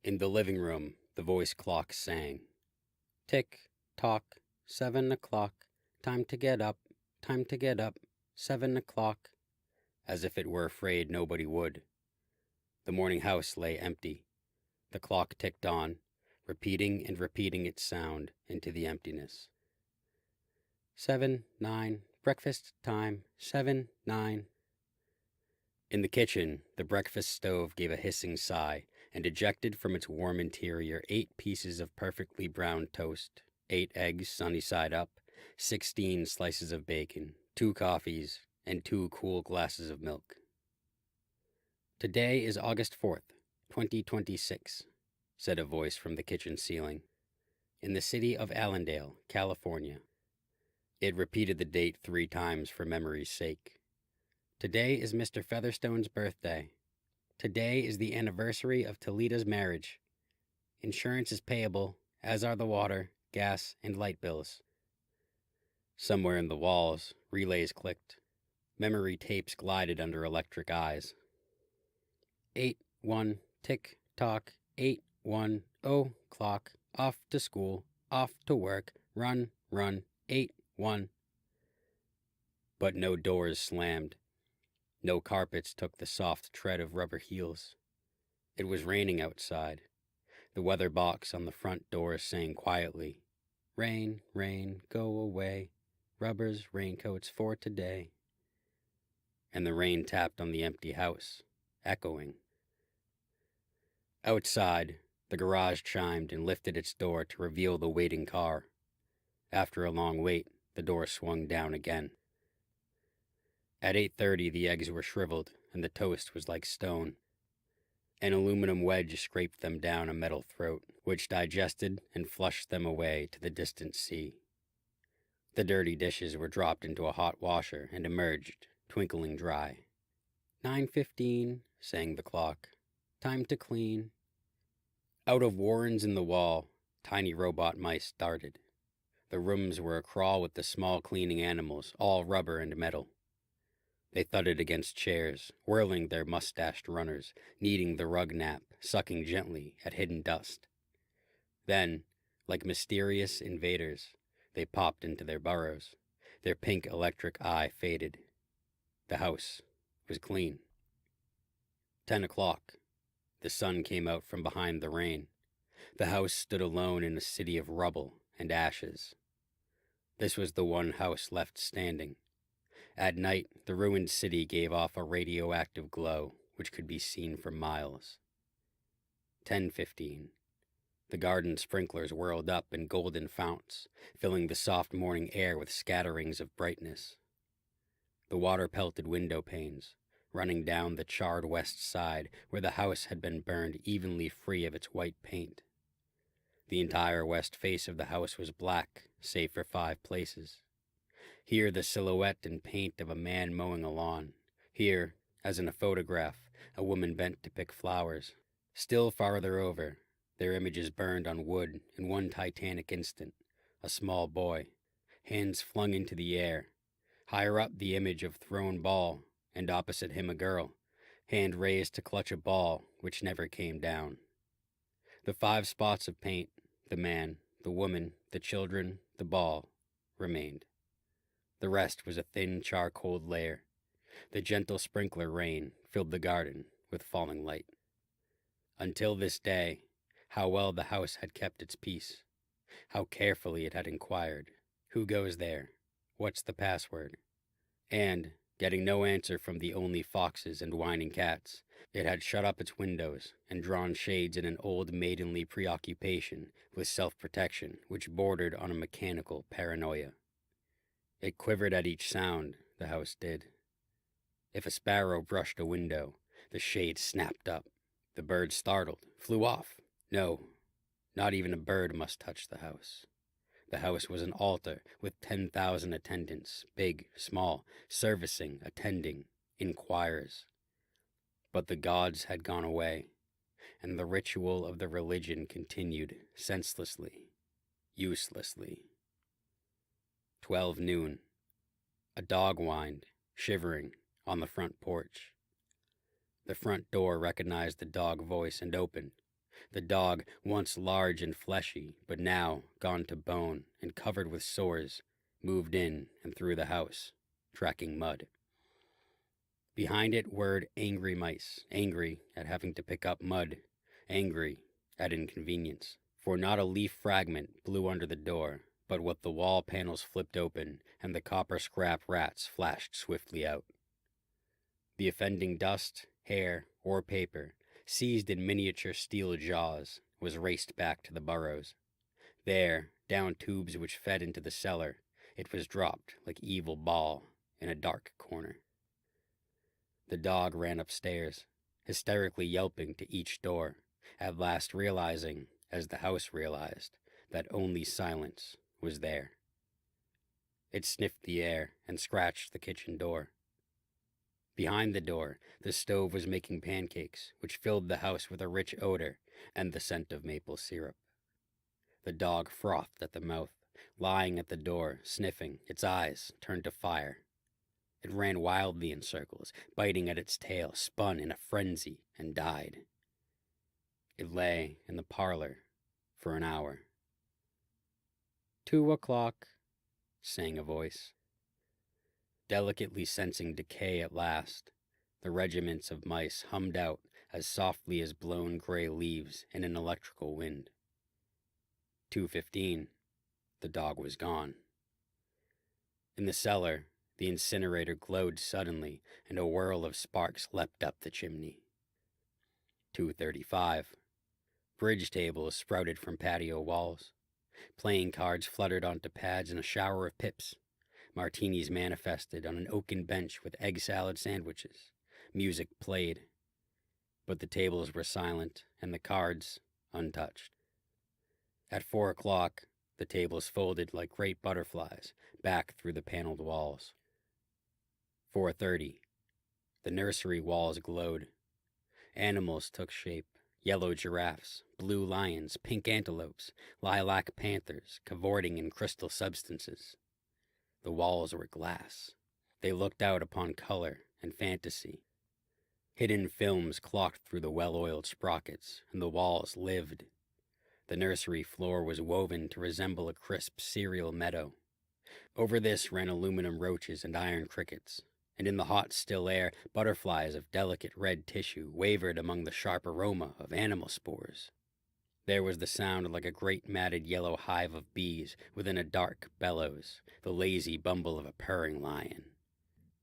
In the living room, the voice clock sang. Tick, tock, 7 o'clock, time to get up, 7 o'clock, as if it were afraid nobody would. The morning house lay empty. The clock ticked on, repeating and repeating its sound into the emptiness. 7, 9, breakfast time, 7, 9. In the kitchen, the breakfast stove gave a hissing sigh and ejected from its warm interior 8 pieces of perfectly browned toast, 8 eggs sunny side up, 16 slices of bacon, 2 coffees, and 2 cool glasses of milk. Today is August 4th, 2026, said a voice from the kitchen ceiling, in the city of Allendale, California. It repeated the date 3 times for memory's sake. Today is Mr. Featherstone's birthday. Today is the anniversary of Toleda's marriage. Insurance is payable, as are the water, gas, and light bills. Somewhere in the walls, relays clicked. Memory tapes glided under electric eyes. 8-1, tick-tock, 8-1, oh, clock, off to school, off to work, run, 8-1. But no doors slammed. No carpets took the soft tread of rubber heels. It was raining outside. The weather box on the front door sang quietly, "Rain, rain, go away, rubbers, raincoats for today." And the rain tapped on the empty house, echoing. Outside, the garage chimed and lifted its door to reveal the waiting car. After a long wait, the door swung down again. At 8:30, the eggs were shriveled, and the toast was like stone. An aluminum wedge scraped them down a metal throat, which digested and flushed them away to the distant sea. The dirty dishes were dropped into a hot washer and emerged, twinkling dry. 9:15, sang the clock. Time to clean. Out of warrens in the wall, tiny robot mice darted. The rooms were acrawl with the small cleaning animals, all rubber and metal. They thudded against chairs, whirling their mustached runners, kneading the rug nap, sucking gently at hidden dust. Then, like mysterious invaders, they popped into their burrows. Their pink electric eye faded. The house was clean. 10 o'clock. The sun came out from behind the rain. The house stood alone in a city of rubble and ashes. This was the one house left standing. At night, the ruined city gave off a radioactive glow which could be seen for miles. 10:15. The garden sprinklers whirled up in golden founts, filling the soft morning air with scatterings of brightness. The water-pelted window panes, running down the charred west side where the house had been burned evenly free of its white paint. The entire west face of the house was black, save for 5 places. Here the silhouette and paint of a man mowing a lawn. Here, as in a photograph, a woman bent to pick flowers. Still farther over, their images burned on wood in one titanic instant. A small boy, hands flung into the air. Higher up, the image of thrown ball, and opposite him a girl, hand raised to clutch a ball which never came down. The 5 spots of paint, the man, the woman, the children, the ball, remained. The rest was a thin charcoal layer. The gentle sprinkler rain filled the garden with falling light. Until this day, how well the house had kept its peace. How carefully it had inquired, "Who goes there? What's the password?" And, getting no answer from the only foxes and whining cats, it had shut up its windows and drawn shades in an old maidenly preoccupation with self-protection which bordered on a mechanical paranoia. It quivered at each sound, the house did. If a sparrow brushed a window, the shade snapped up. The bird startled, flew off. No, not even a bird must touch the house. The house was an altar with 10,000 attendants, big, small, servicing, attending, inquirers. But the gods had gone away, and the ritual of the religion continued senselessly, uselessly. 12 noon. A dog whined, shivering, on the front porch. The front door recognized the dog voice and opened. The dog, once large and fleshy, but now gone to bone and covered with sores, moved in and through the house, tracking mud. Behind it whirred angry mice, angry at having to pick up mud, angry at inconvenience. For not a leaf fragment blew under the door, but what the wall panels flipped open, and the copper scrap rats flashed swiftly out. The offending dust, hair, or paper, seized in miniature steel jaws, was raced back to the burrows. There, down tubes which fed into the cellar, it was dropped like evil ball in a dark corner. The dog ran upstairs, hysterically yelping to each door, at last realizing, as the house realized, that only silence was there. It sniffed the air and scratched the kitchen door. Behind the door, the stove was making pancakes, which filled the house with a rich odor and the scent of maple syrup. The dog frothed at the mouth, lying at the door, sniffing, its eyes turned to fire. It ran wildly in circles, biting at its tail, spun in a frenzy, and died. It lay in the parlor for an hour. 2:00, sang a voice. Delicately sensing decay at last, the regiments of mice hummed out as softly as blown gray leaves in an electrical wind. 2:15, the dog was gone. In the cellar, the incinerator glowed suddenly, and a whirl of sparks leapt up the chimney. 2:35, bridge tables sprouted from patio walls. Playing cards fluttered onto pads in a shower of pips. Martinis manifested on an oaken bench with egg salad sandwiches. Music played. But the tables were silent, and the cards untouched. At 4:00, the tables folded like great butterflies back through the paneled walls. 4:30, the nursery walls glowed. Animals took shape. Yellow giraffes, blue lions, pink antelopes, lilac panthers, cavorting in crystal substances. The walls were glass. They looked out upon color and fantasy. Hidden films clocked through the well-oiled sprockets, and the walls lived. The nursery floor was woven to resemble a crisp cereal meadow. Over this ran aluminum roaches and iron crickets, and in the hot, still air, butterflies of delicate red tissue wavered among the sharp aroma of animal spores. There was the sound like a great matted yellow hive of bees within a dark bellows, the lazy bumble of a purring lion.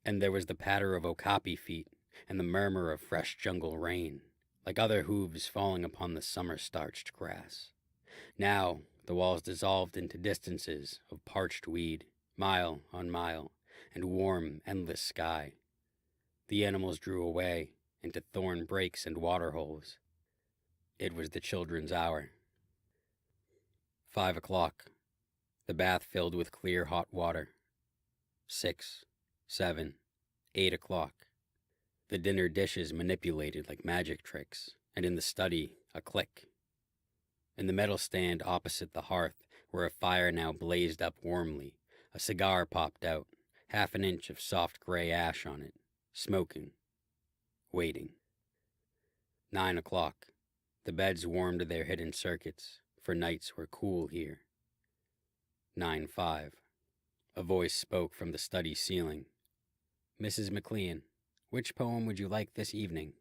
And there was the patter of okapi feet and the murmur of fresh jungle rain, like other hooves falling upon the summer-starched grass. Now the walls dissolved into distances of parched weed, mile on mile, and warm, endless sky. The animals drew away into thorn breaks and water holes. It was the children's hour. 5:00, the bath filled with clear hot water. 6, 7, 8:00, the dinner dishes manipulated like magic tricks, and in the study a click. In the metal stand opposite the hearth, where a fire now blazed up warmly, a cigar popped out, half an inch of soft gray ash on it, smoking, waiting. 9:00, the beds warmed their hidden circuits, for nights were cool here. 9:05, a voice spoke from the study ceiling. "Mrs. McLean, which poem would you like this evening?"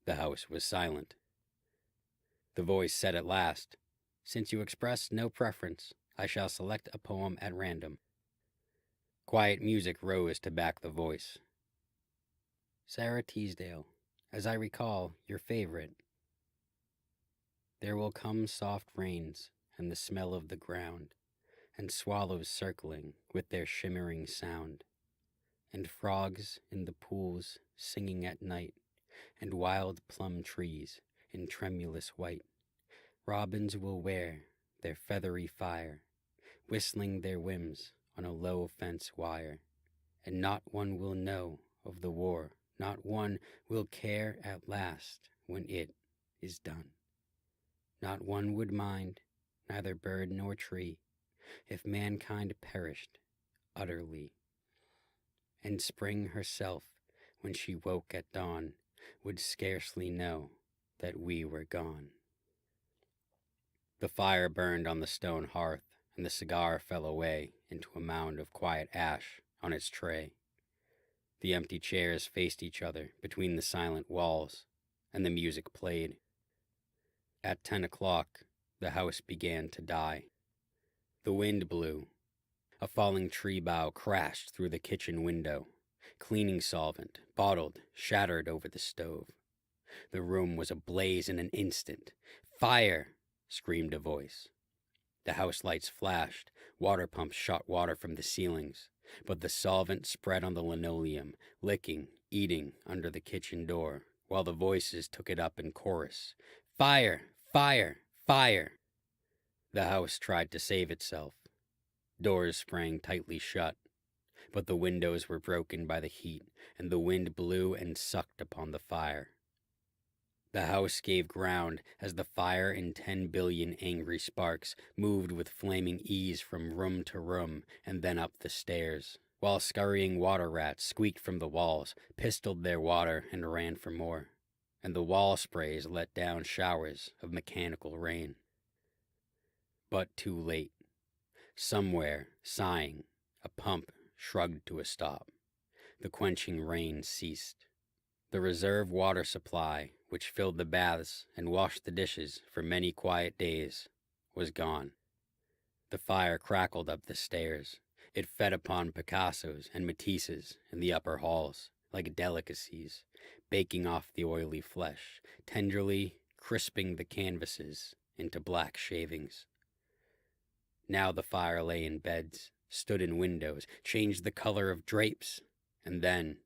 The house was silent. The voice said at last, "Since you express no preference, I shall select a poem at random." Quiet music rose to back the voice. "Sarah Teasdale, as I recall, your favorite. There will come soft rains and the smell of the ground, and swallows circling with their shimmering sound, and frogs in the pools singing at night, and wild plum trees in tremulous white. Robins will wear their feathery fire, whistling their whims on a low fence wire, and not one will know of the war, not one will care at last when it is done. Not one would mind, neither bird nor tree, if mankind perished utterly. And spring herself, when she woke at dawn, would scarcely know that we were gone. The fire burned on the stone hearth, and the cigar fell away into a mound of quiet ash on its tray. The empty chairs faced each other between the silent walls, and the music played. At 10 o'clock, the house began to die. The wind blew. A falling tree bough crashed through the kitchen window. Cleaning solvent, bottled, shattered over the stove. The room was ablaze in an instant. "Fire!" screamed a voice. The house lights flashed. Water pumps shot water from the ceilings, but the solvent spread on the linoleum, licking, eating under the kitchen door, while the voices took it up in chorus. "Fire! Fire! Fire!" The house tried to save itself. Doors sprang tightly shut, but the windows were broken by the heat, and the wind blew and sucked upon the fire. The house gave ground as the fire in 10 billion angry sparks moved with flaming ease from room to room and then up the stairs, while scurrying water rats squeaked from the walls, pistoled their water, and ran for more, and the wall sprays let down showers of mechanical rain. But too late. Somewhere, sighing, a pump shrugged to a stop. The quenching rain ceased. The reserve water supply, which filled the baths and washed the dishes for many quiet days, was gone. The fire crackled up the stairs. It fed upon Picassos and Matisses in the upper halls, like delicacies, baking off the oily flesh, tenderly crisping the canvases into black shavings. Now the fire lay in beds, stood in windows, changed the color of drapes, and then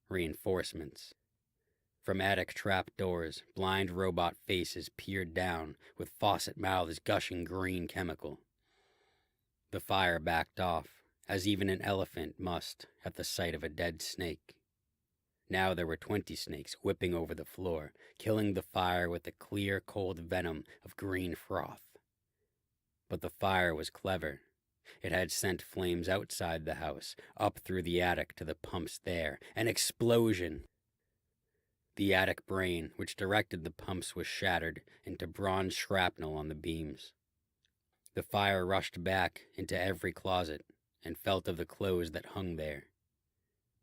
reinforcements. From attic trap doors, blind robot faces peered down, with faucet mouths gushing green chemical. The fire backed off, as even an elephant must at the sight of a dead snake. Now there were 20 snakes whipping over the floor, killing the fire with the clear, cold venom of green froth. But the fire was clever. It had sent flames outside the house, up through the attic to the pumps there. An explosion! The attic brain, which directed the pumps, was shattered into bronze shrapnel on the beams. The fire rushed back into every closet and felt of the clothes that hung there.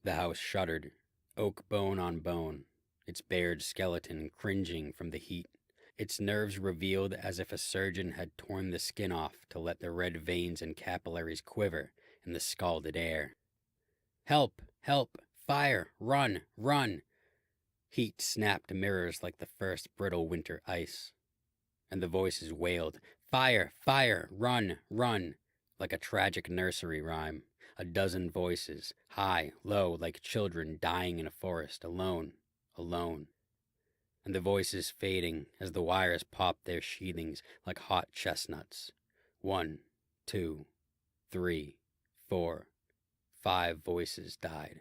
The house shuddered, oak bone on bone, its bared skeleton cringing from the heat, its nerves revealed as if a surgeon had torn the skin off to let the red veins and capillaries quiver in the scalded air. "Help! Help! Fire! Run! Run!" Heat snapped mirrors like the first brittle winter ice, and the voices wailed, "Fire! Fire! Run! Run!" like a tragic nursery rhyme. A dozen voices, high, low, like children dying in a forest, alone, alone. And the voices fading as the wires popped their sheathings like hot chestnuts. 1, 2, 3, 4, 5 voices died.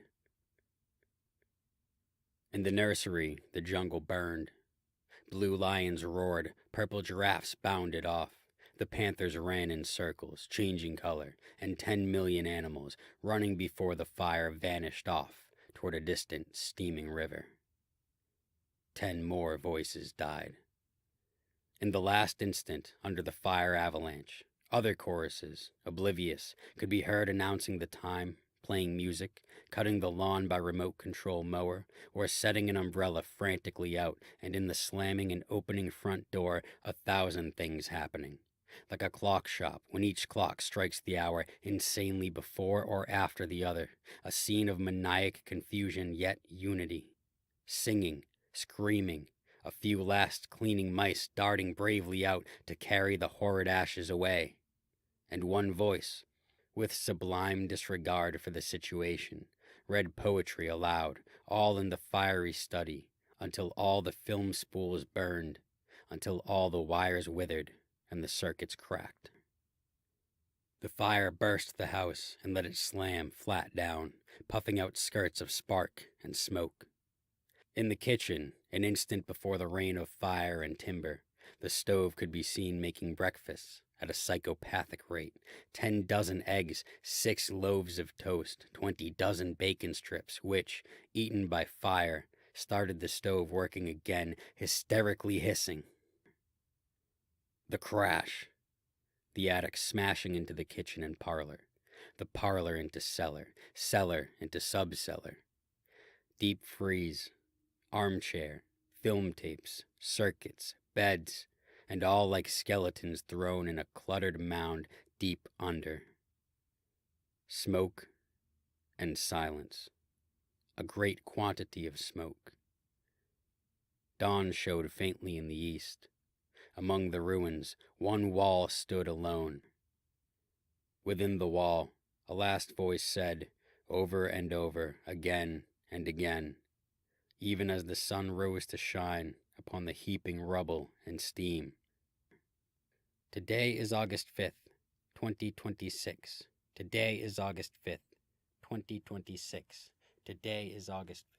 In the nursery, the jungle burned. Blue lions roared, purple giraffes bounded off. The panthers ran in circles, changing color, and 10 million animals, running before the fire, vanished off toward a distant, steaming river. 10 more voices died. In the last instant, under the fire avalanche, other choruses, oblivious, could be heard announcing the time, playing music, cutting the lawn by remote control mower, or setting an umbrella frantically out, and in the slamming and opening front door, 1,000 things happening. Like a clock shop, when each clock strikes the hour insanely before or after the other, a scene of maniac confusion yet unity. Singing, screaming, a few last cleaning mice darting bravely out to carry the horrid ashes away. And one voice, with sublime disregard for the situation, read poetry aloud, all in the fiery study, until all the film spools burned, until all the wires withered and the circuits cracked. The fire burst the house and let it slam flat down, puffing out skirts of spark and smoke. In the kitchen, an instant before the rain of fire and timber, the stove could be seen making breakfasts at a psychopathic rate. 10 dozen eggs, 6 loaves of toast, 20 dozen bacon strips, which, eaten by fire, started the stove working again, hysterically hissing. The crash. The attic smashing into the kitchen and parlor. The parlor into cellar. Cellar into sub-cellar. Deep freeze. Armchair. Film tapes. Circuits. Beds. And all like skeletons thrown in a cluttered mound deep under. Smoke and silence. A great quantity of smoke. Dawn showed faintly in the east. Among the ruins, one wall stood alone. Within the wall, a last voice said, over and over, again and again, even as the sun rose to shine upon the heaping rubble and steam. Today is August 5th, 2026. Today is August 5th, 2026. Today is August 5th.